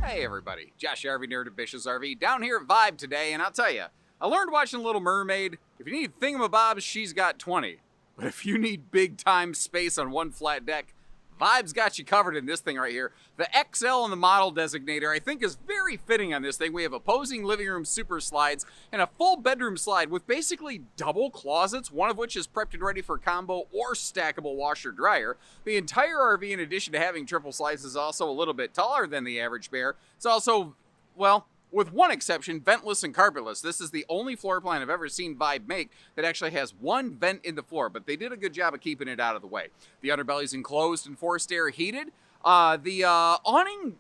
Hey everybody, Josh RV Nerd of Bish's RV down here at Vibe today, and I'll tell you, I learned watching Little Mermaid, if you need thingamabobs, she's got 20. But if you need big time space on one flat deck, Vibe's got you covered in this thing right here. The XL in the model designator I think is very fitting on this thing. We have opposing living room super slides and a full bedroom slide with basically double closets, one of which is prepped and ready for combo or stackable washer dryer. The entire RV, in addition to having triple slides, is also a little bit taller than the average bear. It's also, well, with one exception, ventless and carpetless. This is the only floor plan I've ever seen Vibe make that actually has one vent in the floor, but they did a good job of keeping it out of the way. The underbelly's enclosed and forced air heated. The awning,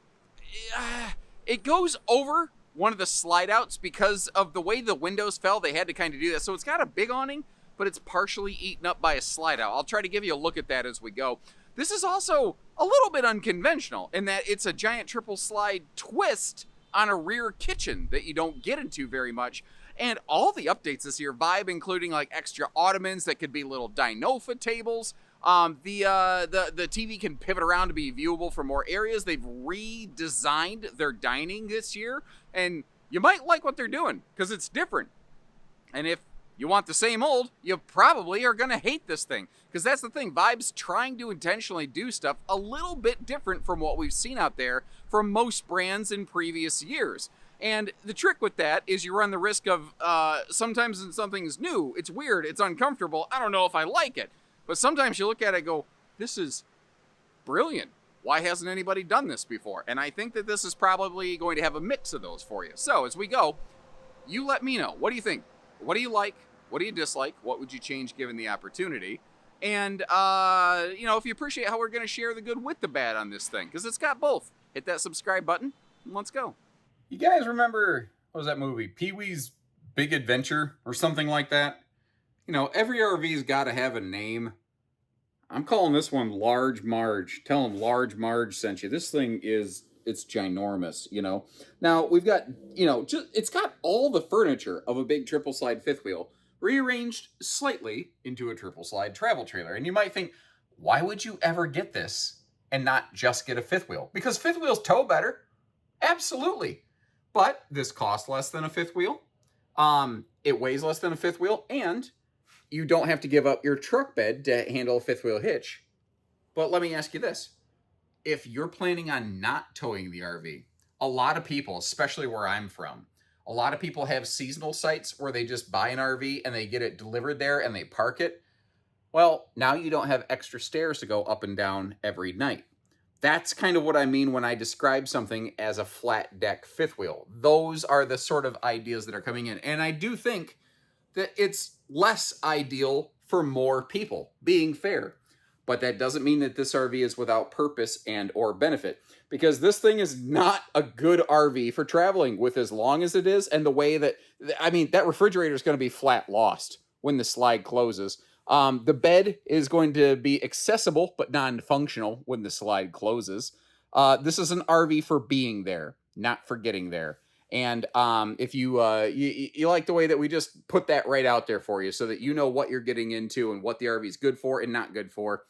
it goes over one of the slide outs because of the way the windows fell. They had to kind of do that. So it's got a big awning, but it's partially eaten up by a slide out. I'll try to give you a look at that as we go. This is also a little bit unconventional in that it's a giant triple slide twist on a rear kitchen that you don't get into very much. And all the updates this year, Vibe, including like extra ottomans that could be little Dinofa tables. The TV can pivot around to be viewable from more areas. They've redesigned their dining this year, and you might like what they're doing because it's different. And if you want the same old, you probably are going to hate this thing. Because that's the thing, Vibe's trying to intentionally do stuff a little bit different from what we've seen out there from most brands in previous years. And the trick with that is you run the risk of, sometimes when something's new, it's weird, it's uncomfortable, I don't know if I like it. But sometimes you look at it and go, this is brilliant. Why hasn't anybody done this before? And I think that this is probably going to have a mix of those for you. So as we go, you let me know. What do you think? What do you like? What do you dislike? What would you change given the opportunity? And, if you appreciate how we're going to share the good with the bad on this thing, because it's got both. Hit that subscribe button, and let's go. You guys remember, what was that movie? Pee-wee's Big Adventure or something like that? Every RV's got to have a name. I'm calling this one Large Marge. Tell them Large Marge sent you. This thing it's ginormous, Now, we've got, it's got all the furniture of a big triple slide fifth wheel rearranged slightly into a triple slide travel trailer. And you might think, why would you ever get this and not just get a fifth wheel? Because fifth wheels tow better. Absolutely. But this costs less than a fifth wheel. It weighs less than a fifth wheel, and you don't have to give up your truck bed to handle a fifth wheel hitch. But let me ask you this. If you're planning on not towing the RV, a lot of people, especially where I'm from, a lot of people have seasonal sites where they just buy an RV and they get it delivered there and they park it. Well, now you don't have extra stairs to go up and down every night. That's kind of what I mean when I describe something as a flat deck fifth wheel. Those are the sort of ideas that are coming in. And I do think that it's less ideal for more people, being fair. But that doesn't mean that this RV is without purpose and or benefit, because this thing is not a good RV for traveling with as long as it is, and the way that, that refrigerator is going to be flat lost when the slide closes. The bed is going to be accessible but non-functional when the slide closes. This is an RV for being there, not for getting there. And if you like the way that we just put that right out there for you so that you know what you're getting into and what the RV is good for and not good for,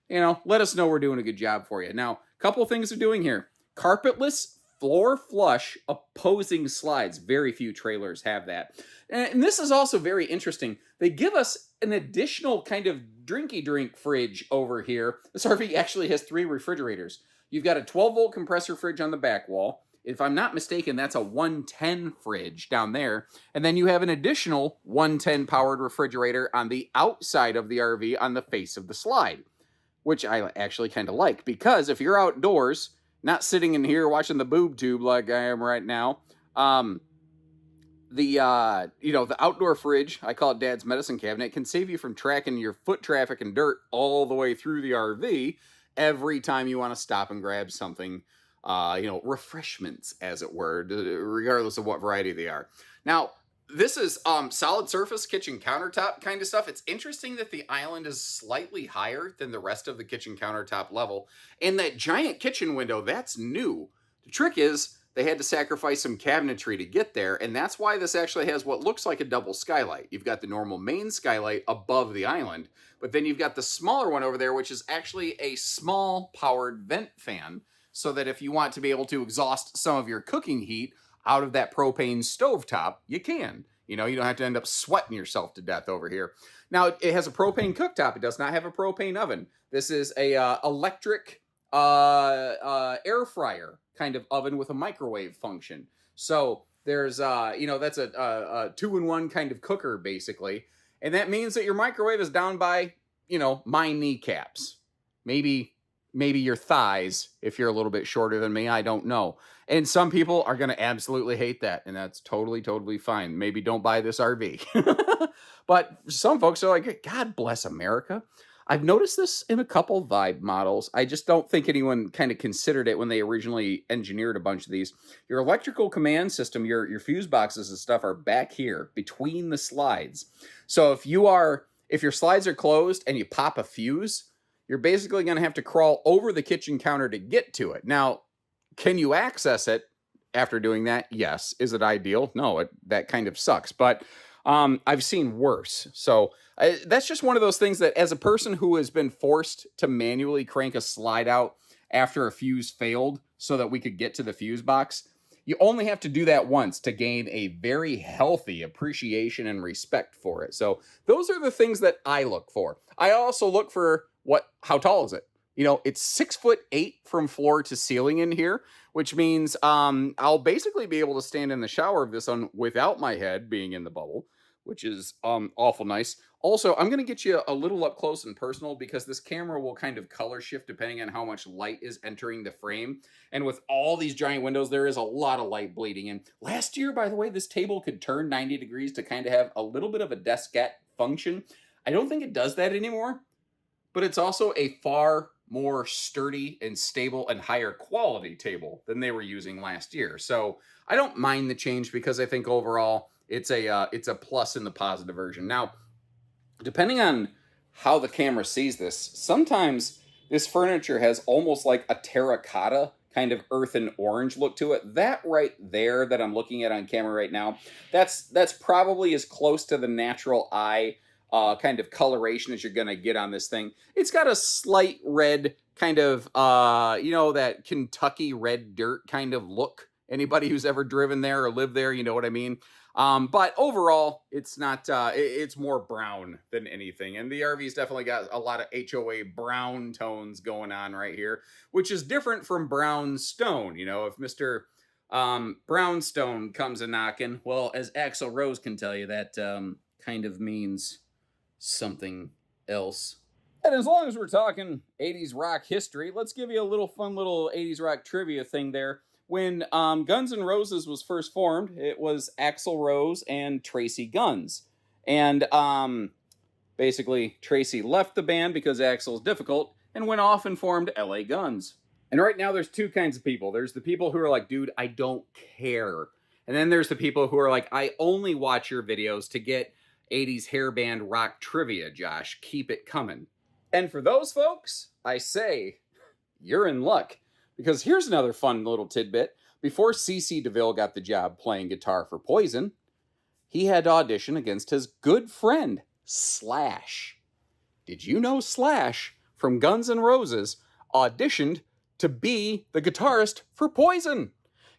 let us know we're doing a good job for you. Now, a couple of things we're doing here. Carpetless, floor flush, opposing slides. Very few trailers have that. And this is also very interesting. They give us an additional kind of drinky drink fridge over here. This RV actually has 3 refrigerators. You've got a 12-volt compressor fridge on the back wall. If I'm not mistaken, that's a 110 fridge down there. And then you have an additional 110 powered refrigerator on the outside of the RV on the face of the slide, which I actually kind of like, because if you're outdoors, not sitting in here watching the boob tube like I am right now, the outdoor fridge, I call it Dad's medicine cabinet, can save you from tracking your foot traffic and dirt all the way through the RV every time you want to stop and grab something. Refreshments, as it were, regardless of what variety they are. Now, this is solid surface kitchen countertop kind of stuff. It's interesting that the island is slightly higher than the rest of the kitchen countertop level. And that giant kitchen window, that's new. The trick is they had to sacrifice some cabinetry to get there, and that's why this actually has what looks like a double skylight. You've got the normal main skylight above the island, but then you've got the smaller one over there, which is actually a small powered vent fan. so that if you want to be able to exhaust some of your cooking heat out of that propane stovetop, you can. You know, you don't have to end up sweating yourself to death over here. Now, it has a propane cooktop. It does not have a propane oven. This is a electric air fryer kind of oven with a microwave function. So there's, you know, that's a two-in-one kind of cooker, basically. And that means that your microwave is down by, you know, my kneecaps. Maybe your thighs, if you're a little bit shorter than me, I don't know. And some people are going to absolutely hate that, and that's totally fine. Maybe don't buy this RV. But some folks are like, God bless America. I've noticed this in a couple Vibe models. I just don't think anyone kind of considered it when they originally engineered a bunch of these. Your electrical command system, your fuse boxes and stuff are back here between the slides. So if your slides are closed and you pop a fuse, you're basically going to have to crawl over the kitchen counter to get to it. Now, can you access it after doing that? Yes. Is it ideal? No, that kind of sucks. But I've seen worse. So that's just one of those things that as a person who has been forced to manually crank a slide out after a fuse failed so that we could get to the fuse box, you only have to do that once to gain a very healthy appreciation and respect for it. So those are the things that I look for. I also look for how tall is it? You know, it's 6'8" from floor to ceiling in here, which means I'll basically be able to stand in the shower of this one without my head being in the bubble, which is awful nice. Also, I'm going to get you a little up close and personal because this camera will kind of color shift depending on how much light is entering the frame. And with all these giant windows, there is a lot of light bleeding in. Last year, by the way, this table could turn 90 degrees to kind of have a little bit of a deskette function. I don't think it does that anymore, but it's also a far more sturdy and stable and higher quality table than they were using last year. So I don't mind the change because I think overall it's a plus in the positive version. Now, depending on how the camera sees this, sometimes this furniture has almost like a terracotta kind of earthen orange look to it. That right there that I'm looking at on camera right now, that's probably as close to the natural eye kind of coloration as you're going to get on this thing. It's got a slight red kind of, you know, that Kentucky red dirt kind of look. Anybody who's ever driven there or lived there, you know what I mean? But overall, it's not, it's more brown than anything. And the RV's definitely got a lot of HOA brown tones going on right here, which is different from brown stone. You know, if Mr. Brownstone comes a knocking, well, as Axl Rose can tell you, that kind of means something else. And as long as we're talking 80s rock history, let's give you a little fun little 80s rock trivia thing there. When Guns N' Roses was first formed, it was Axl Rose and Tracy Guns. And basically, Tracy left the band because Axl's difficult and went off and formed LA Guns. And right now, there's two kinds of people. There's the people who are like, dude, I don't care. And then there's the people who are like, I only watch your videos to get 80s hairband rock trivia, Josh. Keep it coming. And for those folks, I say, you're in luck. Because here's another fun little tidbit. Before C.C. DeVille got the job playing guitar for Poison, he had to audition against his good friend, Slash. Did you know Slash from Guns N' Roses auditioned to be the guitarist for Poison?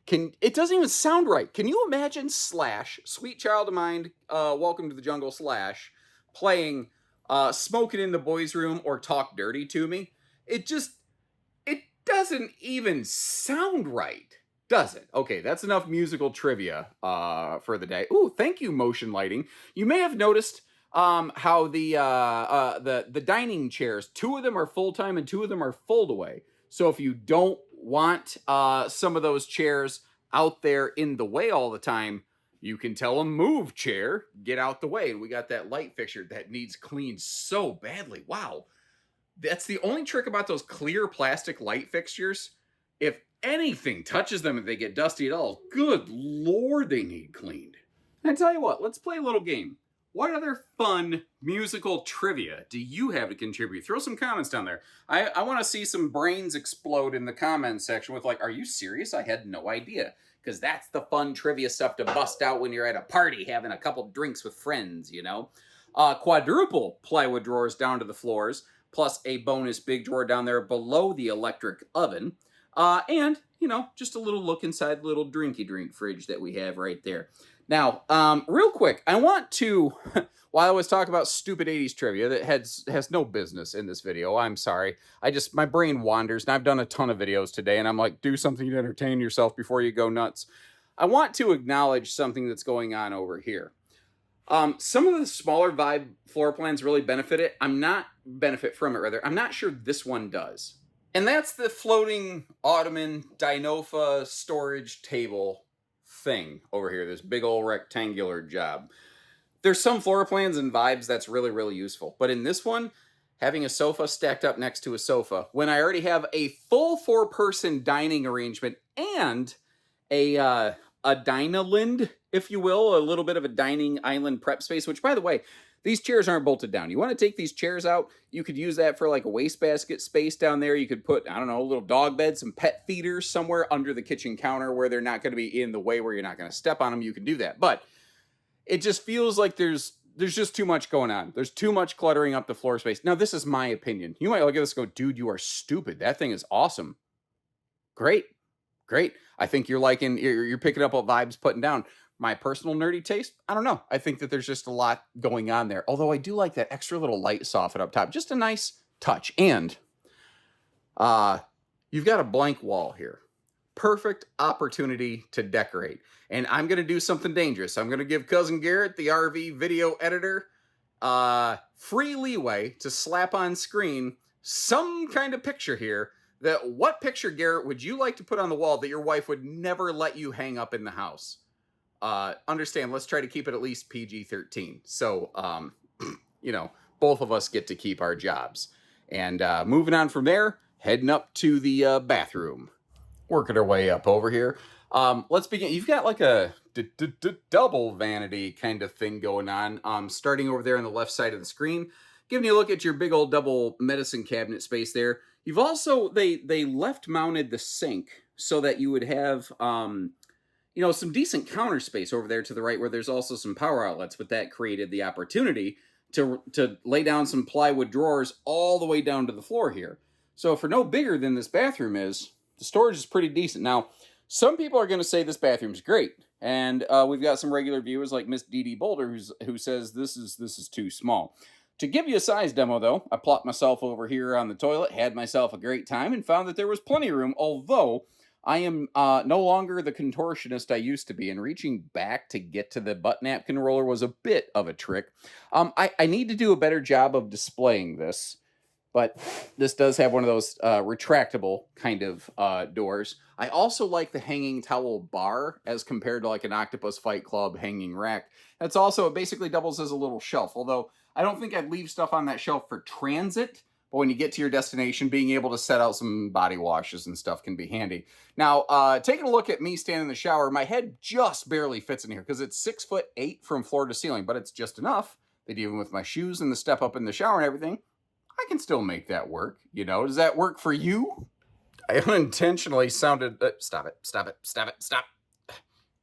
It doesn't even sound right. Can you imagine Slash, Sweet Child of Mine, Welcome to the Jungle Slash, playing Smoking in the Boys Room or Talk Dirty to Me? It doesn't even sound right, does it? Okay, that's enough musical trivia for the day. Ooh, thank you, motion lighting. You may have noticed how the dining chairs, 2 of them are full-time and 2 of them are fold-away. So if you don't want some of those chairs out there in the way all the time, you can tell them, move, chair, get out the way. And we got that light fixture that needs cleaned so badly. Wow. That's the only trick about those clear plastic light fixtures. If anything touches them and they get dusty at all, good Lord, they need cleaned. And I tell you what, let's play a little game. What other fun musical trivia do you have to contribute? Throw some comments down there. I want to see some brains explode in the comments section with like, are you serious? I had no idea. Because that's the fun trivia stuff to bust out when you're at a party having a couple drinks with friends, you know. Quadruple plywood drawers down to the floors, plus a bonus big drawer down there below the electric oven. And, you know, just a little look inside the little drinky drink fridge that we have right there. Now, real quick, I want to, while I was talking about stupid 80s trivia that has no business in this video, I'm sorry. My brain wanders, and I've done a ton of videos today, and I'm like, do something to entertain yourself before you go nuts. I want to acknowledge something that's going on over here. Some of the smaller Vibe floor plans really benefit from it, rather. I'm not sure this one does. And that's the floating ottoman Dinofa storage table thing over here, this big old rectangular job. There's some floor plans and Vibes that's really, really useful. But in this one, having a sofa stacked up next to a sofa, when I already have a full 4-person dining arrangement and a Dine-a-Lind, if you will, a little bit of a dining island prep space, which, by the way, these chairs aren't bolted down. You want to take these chairs out, you could use that for like a wastebasket space down there. You could put, I don't know, a little dog bed, some pet feeders somewhere under the kitchen counter where they're not going to be in the way where you're not going to step on them. You can do that. But it just feels like there's just too much going on. There's too much cluttering up the floor space. Now, this is my opinion. You might look at this and go, dude, you are stupid. That thing is awesome. Great. I think you're picking up what Vibes putting down. My personal nerdy taste, I don't know. I think that there's just a lot going on there. Although I do like that extra little light soffit up top. Just a nice touch. And you've got a blank wall here. Perfect opportunity to decorate. And I'm going to do something dangerous. I'm going to give Cousin Garrett, the RV video editor, free leeway to slap on screen some kind of picture here. What picture, Garrett, would you like to put on the wall that your wife would never let you hang up in the house? Understand, let's try to keep it at least PG-13. So, you know, both of us get to keep our jobs. And moving on from there, heading up to the bathroom. Working our way up over here. Let's begin. You've got like a double vanity kind of thing going on. Starting over there on the left side of the screen. Giving you a look at your big old double medicine cabinet space there. You've also, they left mounted the sink so that you would have, you know, some decent counter space over there to the right where there's also some power outlets, but that created the opportunity to lay down some plywood drawers all the way down to the floor here. So for no bigger than this bathroom is, the storage is pretty decent. Now, some people are going to say this bathroom's great, and we've got some regular viewers like Miss Dee Dee Boulder who says this is too small. To give you a size demo, though, I plopped myself over here on the toilet, had myself a great time, and found that there was plenty of room, although I am no longer the contortionist I used to be, and reaching back to get to the butt napkin roller was a bit of a trick. I need to do a better job of displaying this, but this does have one of those retractable kind of doors. I also like the hanging towel bar as compared to like an Octopus Fight Club hanging rack. That's also, it basically doubles as a little shelf, although I don't think I'd leave stuff on that shelf for transit. But when you get to your destination, being able to set out some body washes and stuff can be handy. Now, taking a look at me standing in the shower, my head just barely fits in here because it's 6'8" from floor to ceiling, but it's just enough that even with my shoes and the step up in the shower and everything, I can still make that work. You know, does that work for you? I unintentionally sounded, stop.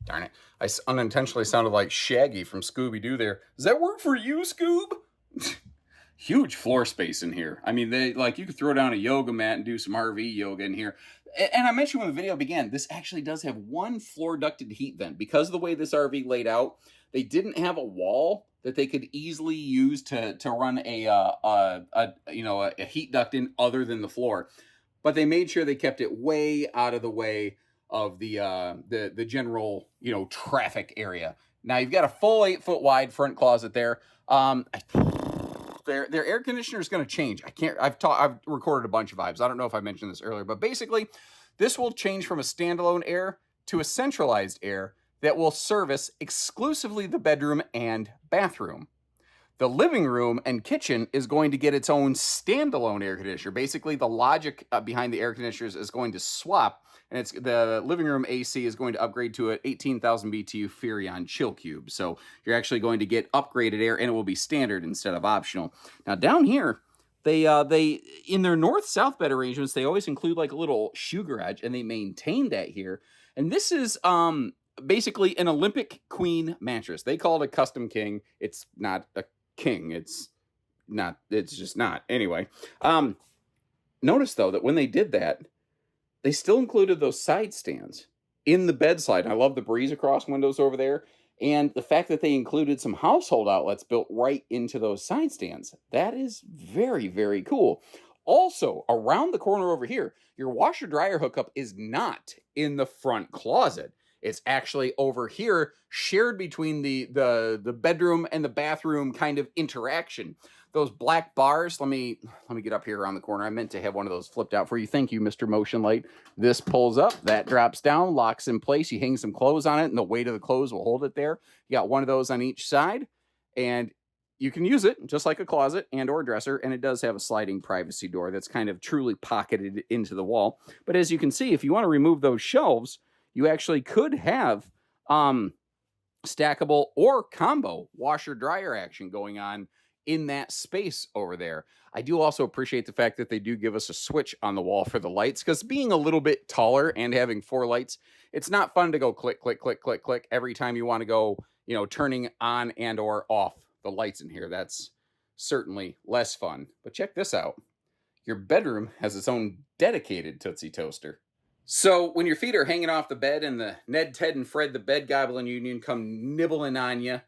Darn it. I unintentionally sounded like Shaggy from Scooby-Doo there. Does that work for you, Scoob? Huge floor space in here. I mean, you could throw down a yoga mat and do some RV yoga in here. And I mentioned when the video began, this actually does have one floor ducted heat vent. Because of the way this RV laid out, they didn't have a wall that they could easily use to run a heat duct in other than the floor. But they made sure they kept it way out of the way of the general, you know, traffic area. Now you've got a full 8-foot wide front closet there. Their air conditioner is going to change. I've recorded a bunch of Vibes. I don't know if I mentioned this earlier, but basically this will change from a standalone air to a centralized air that will service exclusively the bedroom and bathroom. The living room and kitchen is going to get its own standalone air conditioner. Basically, the logic behind the air conditioners is going to swap, and the living room AC is going to upgrade to an 18,000 BTU Furrion chill cube. So you're actually going to get upgraded air, and it will be standard instead of optional. Now down here, they in their north-south bed arrangements, they always include like a little shoe garage, and they maintain that here. And this is basically an Olympic Queen mattress. They call it a custom king. It's not a king. It's just not. Anyway, notice though that when they did that, they still included those side stands in the bed slide. I love the breeze across windows over there. And the fact that they included some household outlets built right into those side stands. That is very, very cool. Also, around the corner over here, your washer dryer hookup is not in the front closet. It's actually over here, shared between the bedroom and the bathroom kind of interaction. Those black bars, let me get up here around the corner. I meant to have one of those flipped out for you. Thank you, Mr. Motion Light. This pulls up, that drops down, locks in place. You hang some clothes on it, and the weight of the clothes will hold it there. You got one of those on each side, and you can use it just like a closet and or dresser, and it does have a sliding privacy door that's kind of truly pocketed into the wall. But as you can see, if you want to remove those shelves, you actually could have stackable or combo washer-dryer action going on in that space over there. I do also appreciate the fact that they do give us a switch on the wall for the lights, because being a little bit taller and having 4 lights, it's not fun to go click, click, click, click, click every time you want to go, turning on and or off the lights in here. That's certainly less fun. But check this out. Your bedroom has its own dedicated Tootsie Toaster. So when your feet are hanging off the bed and the Ned, Ted, and Fred the Bed Goblin Union come nibbling on you,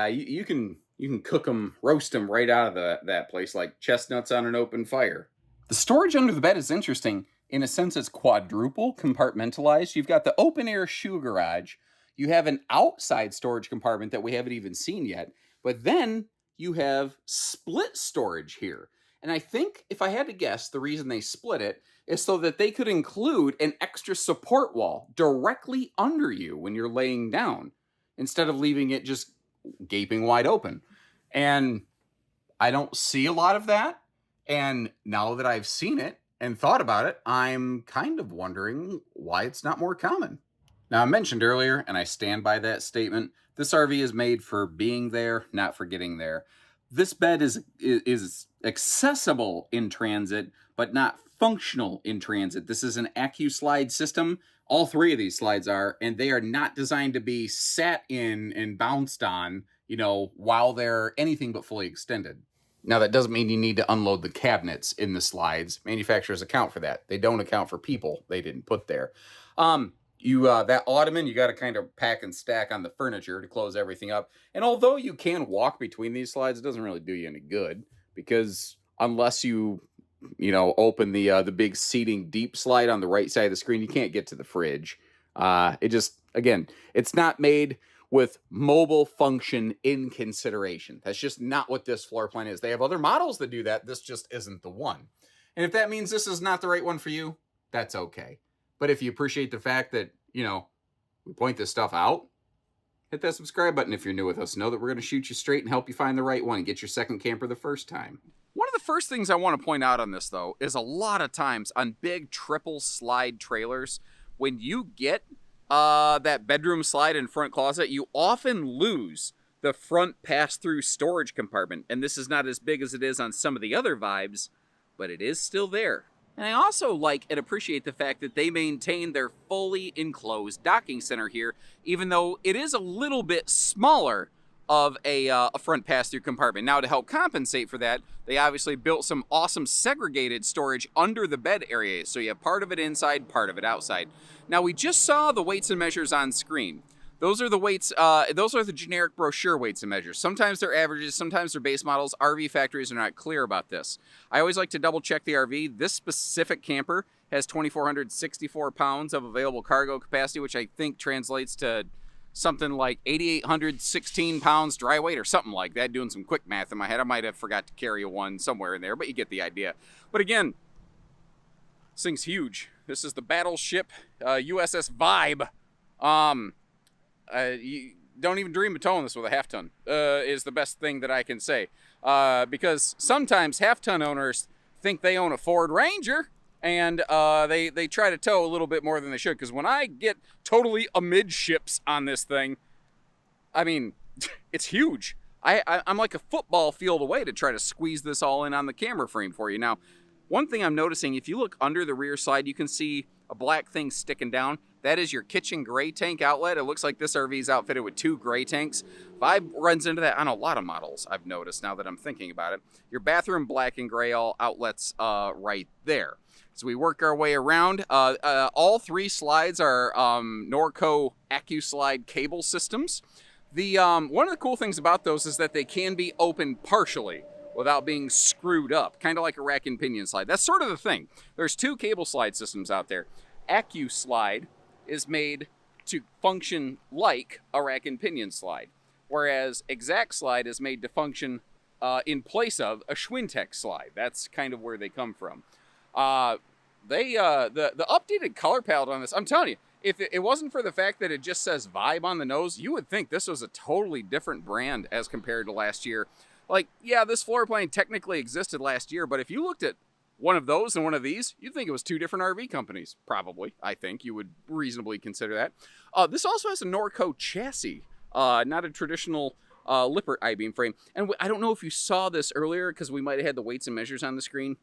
you can cook them, roast them right out of that place like chestnuts on an open fire. The storage under the bed is interesting. In a sense, it's quadruple compartmentalized. You've got the open air shoe garage. You have an outside storage compartment that we haven't even seen yet. But then you have split storage here. And I think, if I had to guess, the reason they split it is so that they could include an extra support wall directly under you when you're laying down, instead of leaving it just gaping wide open. And I don't see a lot of that. And now that I've seen it and thought about it, I'm kind of wondering why it's not more common. Now, I mentioned earlier, and I stand by that statement, this RV is made for being there, not for getting there. This bed is accessible in transit, but not functional in transit. This is an Accu-Slide system. All 3 of these slides are, and they are not designed to be sat in and bounced on, while they're anything but fully extended. Now, that doesn't mean you need to unload the cabinets in the slides. Manufacturers account for that. They don't account for people they didn't put there. That ottoman, you got to kind of pack and stack on the furniture to close everything up. And although you can walk between these slides, it doesn't really do you any good, because unless you open the big seating deep slide on the right side of the screen, you can't get to the fridge. It's not made with mobile function in consideration. That's just not what this floor plan is. They have other models that do that. This just isn't the one. And if that means this is not the right one for you, that's okay. But if you appreciate the fact that, we point this stuff out, hit that subscribe button if you're new with us. Know that we're going to shoot you straight and help you find the right one and get your second camper the first time. One of the first things I want to point out on this, though, is a lot of times on big triple slide trailers, when you get that bedroom slide and front closet, you often lose the front pass-through storage compartment. And this is not as big as it is on some of the other Vibes, but it is still there. And I also like and appreciate the fact that they maintain their fully enclosed docking center here, even though it is a little bit smaller of a front pass-through compartment. Now, to help compensate for that, they obviously built some awesome segregated storage under the bed area, so you have part of it inside, part of it outside. Now, we just saw the weights and measures on screen. Those are the weights, those are the generic brochure weights and measures. Sometimes they're averages, sometimes they're base models. RV factories are not clear about this. I always like to double check the RV. This specific camper has 2,464 pounds of available cargo capacity, which I think translates to something like 8,816 pounds dry weight or something like that. Doing some quick math in my head. I might have forgot to carry a one somewhere in there, but you get the idea. But again, this thing's huge. This is the battleship USS Vibe. You don't even dream of towing this with a half-ton, is the best thing that I can say. Because sometimes half-ton owners think they own a Ford Ranger, and they try to tow a little bit more than they should. Because when I get totally amidships on this thing, I mean, it's huge. I'm like a football field away to try to squeeze this all in on the camera frame for you. Now, one thing I'm noticing, if you look under the rear side, you can see a black thing sticking down. That is your kitchen gray tank outlet. It looks like this RV is outfitted with 2 gray tanks. Vibe runs into that on a lot of models, I've noticed now that I'm thinking about it. Your bathroom black and gray all outlets right there. As we work our way around, all 3 slides are Norco Accu-Slide cable systems. One of the cool things about those is that they can be opened partially without being screwed up, kind of like a rack and pinion slide. That's sort of the thing. There's 2 cable slide systems out there. Accu-Slide is made to function like a rack and pinion slide, whereas Exact-Slide is made to function in place of a Schwintek slide. That's kind of where they come from. The updated color palette on this, I'm telling you, if it wasn't for the fact that it just says Vibe on the nose, you would think this was a totally different brand as compared to last year. Like, yeah, this floor plan technically existed last year, but if you looked at one of those and one of these, you'd think it was 2 different RV companies. Probably, I think you would reasonably consider that. This also has a Norco chassis, not a traditional Lippert I-beam frame. And I don't know if you saw this earlier because we might have had the weights and measures on the screen.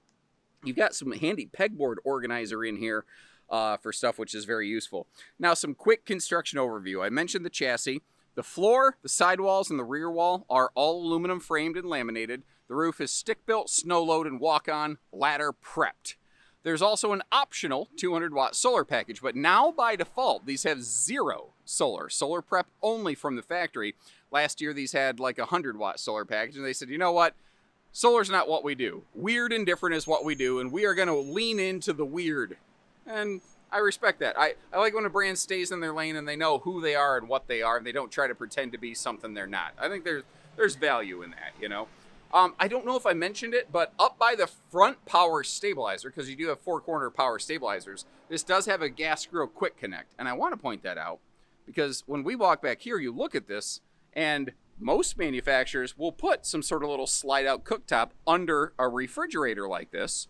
You've got some handy pegboard organizer in here for stuff, which is very useful. Now, some quick construction overview. I mentioned the chassis. The floor, the sidewalls, and the rear wall are all aluminum framed and laminated. The roof is stick-built, snow-load, and walk-on, ladder prepped. There's also an optional 200-watt solar package, but now by default, these have 0 solar. Solar prep only from the factory. Last year, these had like a 100-watt solar package, and they said, you know what? Solar's not what we do. Weird and different is what we do, and we are going to lean into the weird. And I respect that. I like when a brand stays in their lane and they know who they are and what they are, and they don't try to pretend to be something they're not. I think there's value in that, you know. I don't know if I mentioned it, but up by the front power stabilizer, because you do have 4-corner power stabilizers, this does have a gas grill quick connect. And I want to point that out because when we walk back here, you look at this, and most manufacturers will put some sort of little slide-out cooktop under a refrigerator like this,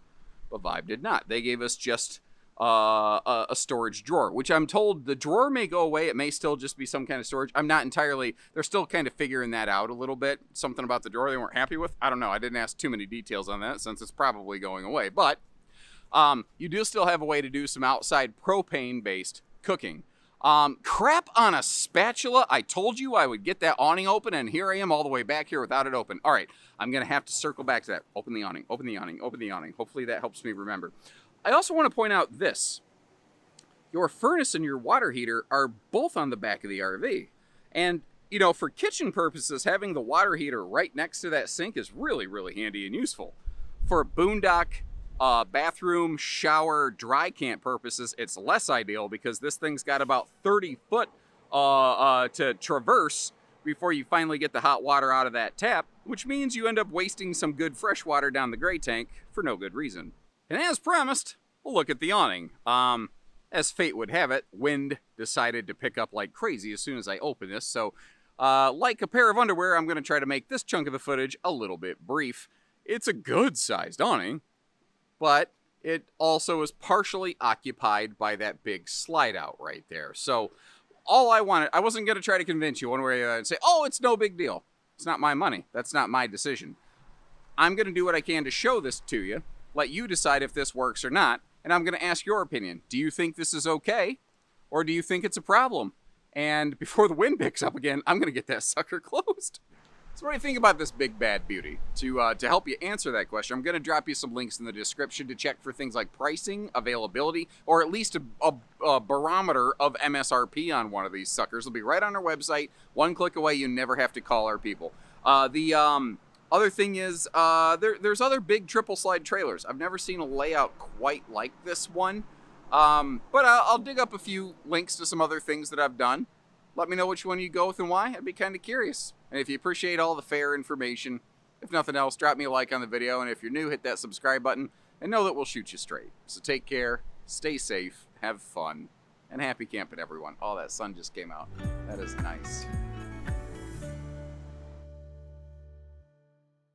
but Vibe did not. They gave us just a storage drawer, which I'm told the drawer may go away. It may still just be some kind of storage. I'm not entirely, they're still kind of figuring that out a little bit. Something about the drawer they weren't happy with. I don't know. I didn't ask too many details on that since it's probably going away. But you do still have a way to do some outside propane-based cooking. Crap on a spatula. I told you I would get that awning open, and here I am all the way back here without it open. All right, I'm going to have to circle back to that. Open the awning, open the awning, open the awning. Hopefully that helps me remember. I also want to point out this. Your furnace and your water heater are both on the back of the RV. And, you know, for kitchen purposes, having the water heater right next to that sink is really, really handy and useful. For boondock, bathroom, shower, dry camp purposes, it's less ideal because this thing's got about 30 foot to traverse before you finally get the hot water out of that tap, which means you end up wasting some good fresh water down the gray tank for no good reason. And as promised, we'll look at the awning. As fate would have it, wind decided to pick up like crazy as soon as I open this, so like a pair of underwear, I'm going to try to make this chunk of the footage a little bit brief. It's a good-sized awning, but it also is partially occupied by that big slide-out right there. So all I wanted, I wasn't going to try to convince you one way or the other and say, oh, it's no big deal. It's not my money. That's not my decision. I'm going to do what I can to show this to you. Let you decide if this works or not, and I'm going to ask your opinion. Do you think this is okay, or do you think it's a problem? And before the wind picks up again, I'm going to get that sucker closed. So what do you think about this big bad beauty? To help you answer that question, I'm going to drop you some links in the description to check for things like pricing, availability, or at least a barometer of MSRP on one of these suckers. It'll be right on our website. One click away, you never have to call our people. Other thing is, there's other big triple slide trailers. I've never seen a layout quite like this one, but I'll dig up a few links to some other things that I've done. Let me know which one you go with and why. I'd be kind of curious. And if you appreciate all the fair information, if nothing else, drop me a like on the video. And if you're new, hit that subscribe button and know that we'll shoot you straight. So take care, stay safe, have fun, and happy camping, everyone. Oh, that sun just came out. That is nice.